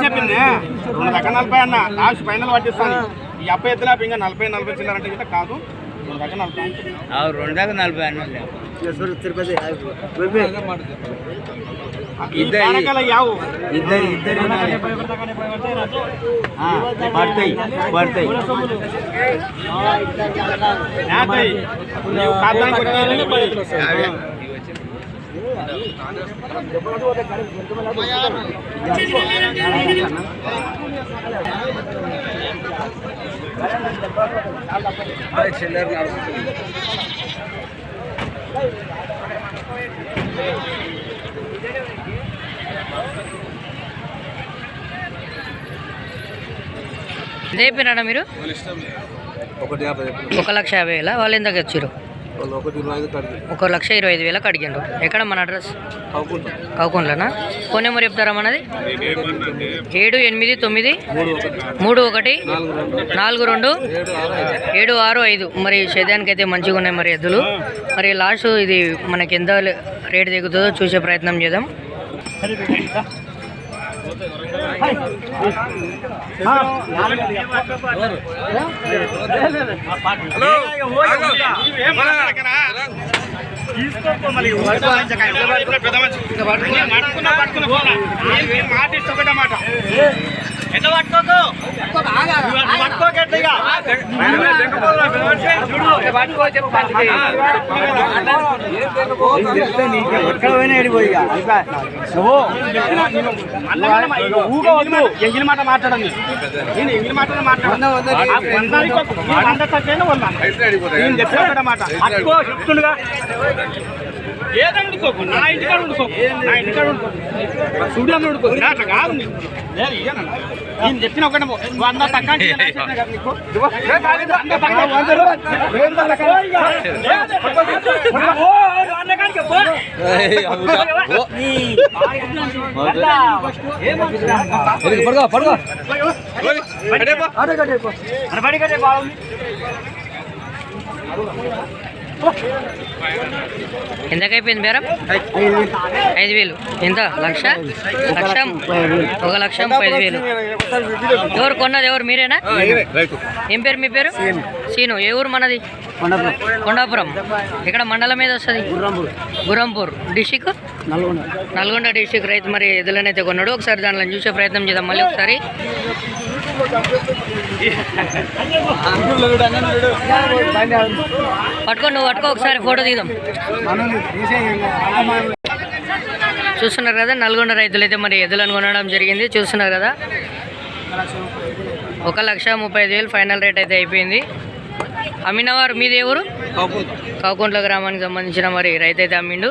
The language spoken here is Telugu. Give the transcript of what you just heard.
చెప్పింది 240 అన్న లాస్ట్ ఫైనల్ పట్టిస్తాను. ఈ అప్ప ఎత్తులా ఇంకా 40 చిల్లరంటే గిట్ట కాదు. 240 2 దాకా 40 అన్న తిరుపతి పడతాయి చెప్పినారా మీరు? 1,50,000 వాళ్ళు ఎంతకు వచ్చారు? 1,25,000 అడిగిండ్రు. ఎక్కడ మన అడ్రస్? కౌకుంట్లోనా? ఫోన్ నెంబర్ చెప్తారా మనది? 7893314276. మరి సేద్యానికి అయితే మంచిగా ఉన్నాయి మరి ఎద్దులు. మరి లాస్ట్ ఇది మనకి ఎంత రేటు దిగుతుందో చూసే ప్రయత్నం చేద్దాం. ఎంగిలి మాట మాట్లాడండి. నేను ఎంగిలి మాట చెప్తుండగా ఏదండి నా ఇంటికాడ ఉండుకోకు, నా ఇంటికాడ ఉండుకో, స్టూడియో ఉండుకో. అట్లా కాదు నేను చెప్పిన ఒకటి 100 తక్కువ ఎంతకైపోయింది బేరం? 5,000. ఎంత? 1,30,000. ఎవరు కొన్నది? ఎవరు? మీరేనా? ఏం పేరు మీ పేరు? సీను. ఏ ఊరు మనది? కొండాపురం. ఇక్కడ మండలం మీద వస్తుంది? గురంపూర్. District Nalgonda district. రైతు మరి ఎదులనైతే కొన్నాడు. ఒకసారి దానిలో చూసే ప్రయత్నం చేద్దాం మళ్ళీ ఒకసారి. పట్టుకో, నువ్వు పట్టుకో, ఒకసారి ఫోటో తీద్దాం. చూస్తున్నారు కదా నల్గొండ రైతులు అయితే మరి ఎద్దులను కొనడం జరిగింది. చూస్తున్నారు కదా 1,35,000 ఫైనల్ రేట్ అయితే అయిపోయింది. అమ్మినవారు మీది ఎవరు? కౌకుంట్ల గ్రామానికి సంబంధించిన మరి రైతు అయితే అమ్మిండు.